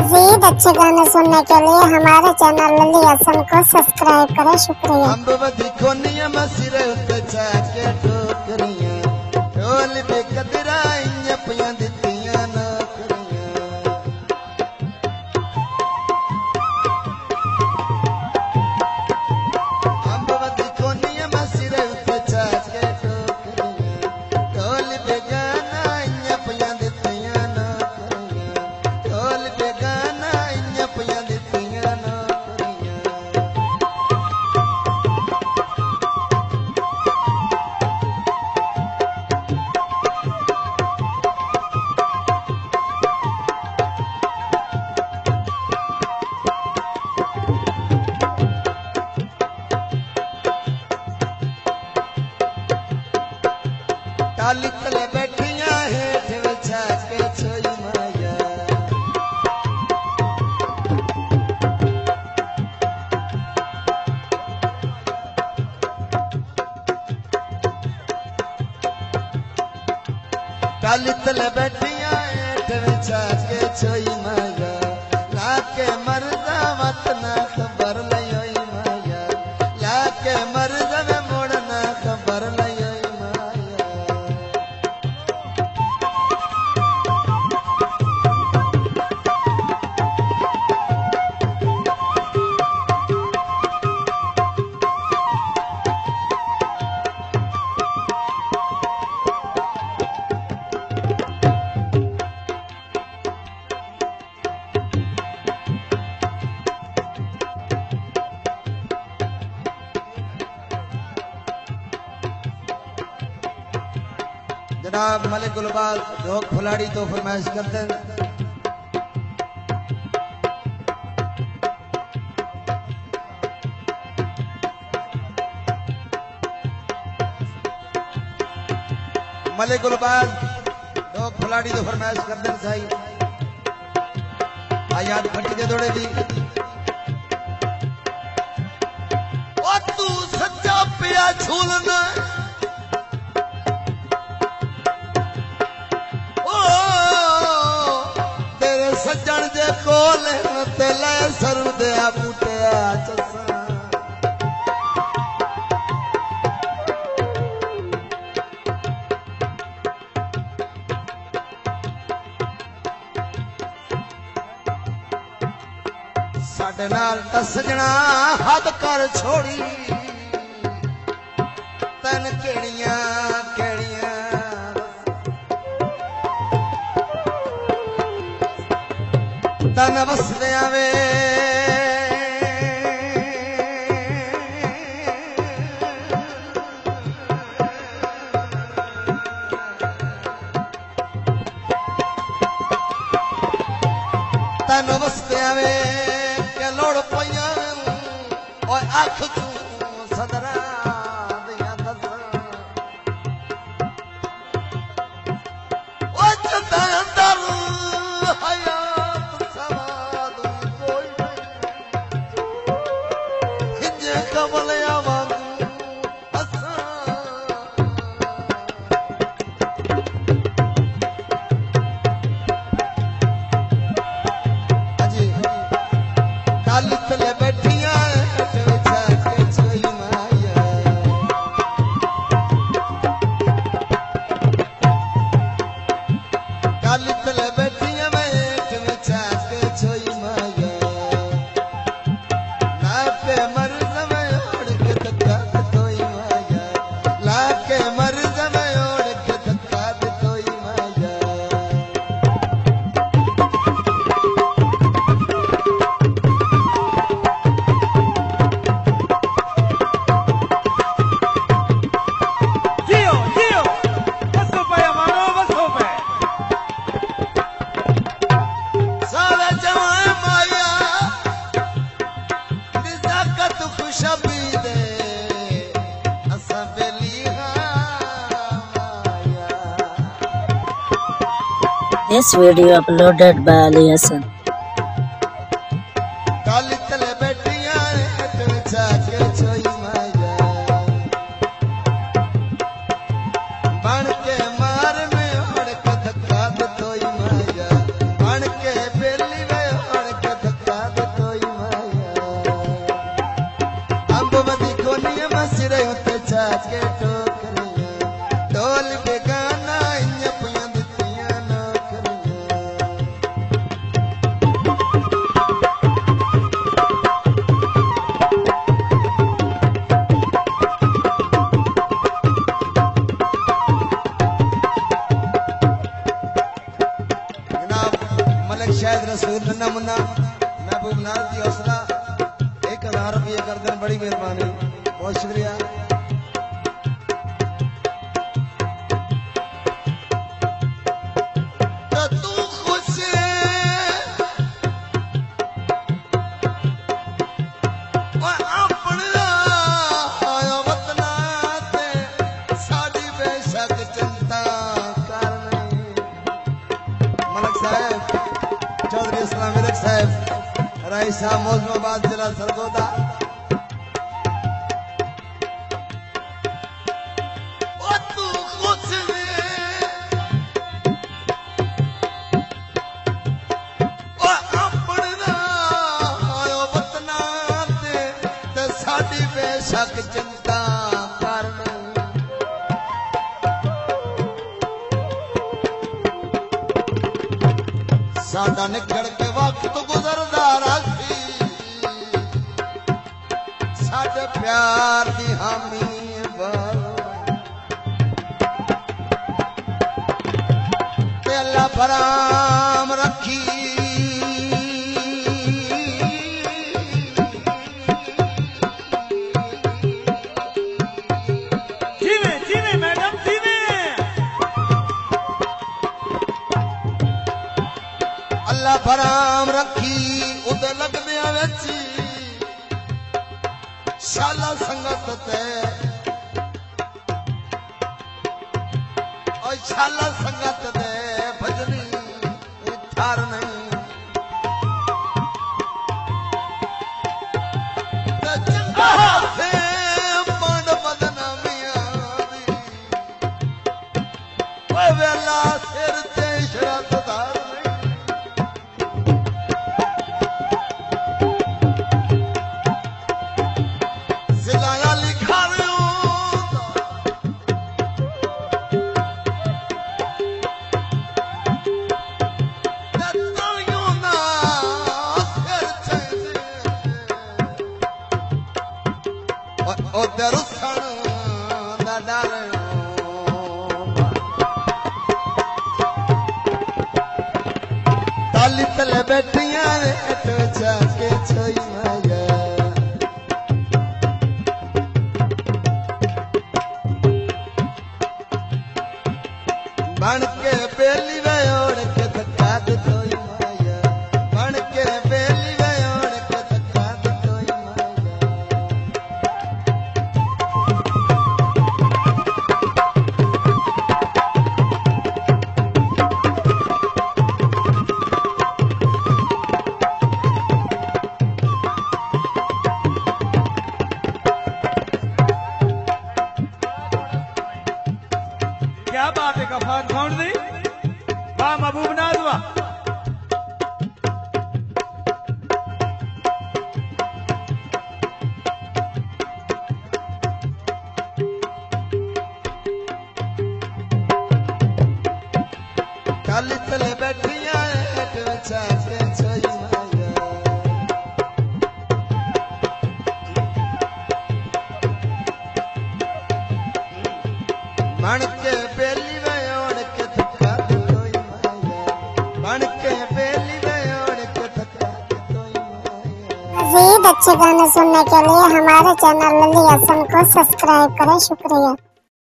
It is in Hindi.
मजीद अच्छे गाने सुनने के लिए हमारे चैनल लली हसन को सब्सक्राइब करें। शुक्रिया। टाली तले बैठिया हेठ बिछा के छोई माया, टाली तले बैठिया हेठ बिछा के छोई माया, लाके मरदा मत ना खबर लई माया, लाके मरदा में मोड़ना खबर लई। जनाब मलिक गुलबाज ढोक फुलाड़ी तो फरमाइश करते हैं। मलिक गुलबाज ढोक फुलाड़ी तो फरमाइश करते हैं साई आयात फटी दे दौड़े दी। ओ तू सच्चा पिया झूलना सज्जन जे कोल तेले सर दे बूटे चसा, साडे नाल सजना हद कर छोड़ी तन केड़ियां केड़ियां तन बसदे आवे तन बसदे आवे के लोड़ पइया और अख तू सदरा दिया दसा ओ चंदा अंदर हया This video uploaded by Ali Hassan. बन के बेली वे के टोकरियां ढोल बेगाना इयां पियां दित्तियां नौकरियां जनाब मलिक शायद रसूल नन्ना मुन्ना महबूब नाज की हौसला 1000 रुपये कर दें, बड़ी मेहरबानी, बहुत शुक्रिया। तो तू खुश अपना वतना ते साड़ी बेशक चिंता करनी। मलिक साहब चौधरी इस्लाम मिलक साहब राई साहब मौजूदाबाद जिला सरगोदा तू खुश अपना वतना ते साड़ी बेशक चिंता करना। साडा निकल के वक्त गुजरदा रासी साडे प्यार दी हामी ते अल्लाह फराम रखी जीवे जीवे मैडम जीवे अल्लाह फराम रखी उदे लगदियां विच शाला संगत ते और शाला संगत ते भजनी थार नहीं ते चंगा से मंड बदनामियां दी ओए वेला सिर ते इशरत दार जिलाया लिखा उधर ताली तले बैठिया जाके छोई माया बन के बेली वे ओढ़ के धक्का दे कोई माया बन के बेली वे ओढ़ के धक्का दे कोई माया। क्या बात है गफार कौन दी वाह महबूब नाज वाह काली तले बैठिया जाके छोई माया बन के बेली वे ओढ़ के धक्का दे कोई माया बन के बेली वे ओढ़ के धक्का दे कोई माया। मजीद अच्छे गाने सुनने के लिए हमारे चैनल लली हसन को सब्सक्राइब करें। शुक्रिया।